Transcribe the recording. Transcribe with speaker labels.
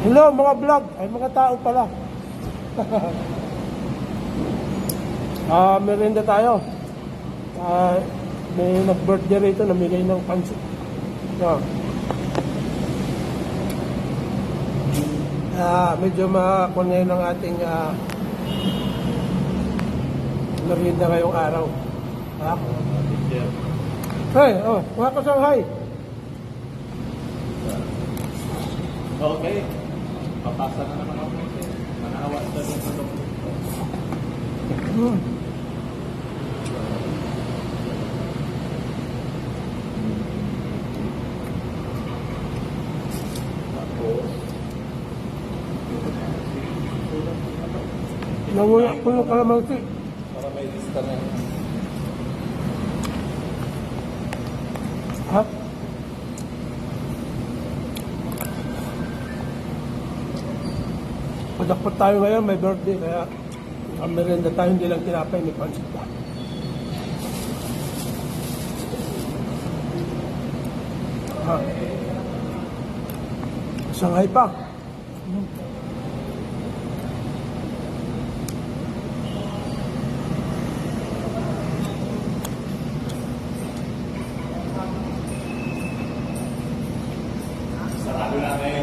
Speaker 1: Hello mga vlog, ay mga tao pala. Merienda tayo. May nag-birthday rito, namigay ng pansit. Medyo makakon ngayon ang ating merienda ngayong araw. Hey, mga kasanghay.
Speaker 2: Okay. Papasa na naman ako. Manahawa sa doon.
Speaker 1: Nanguya ko ng kalamansi.
Speaker 2: Para may lista na.
Speaker 1: Ha? Padakpat tayo ngayon, may birthday, kaya ang merienda tayo, hindi lang tinapay, may pansit pa. Sanghay pa.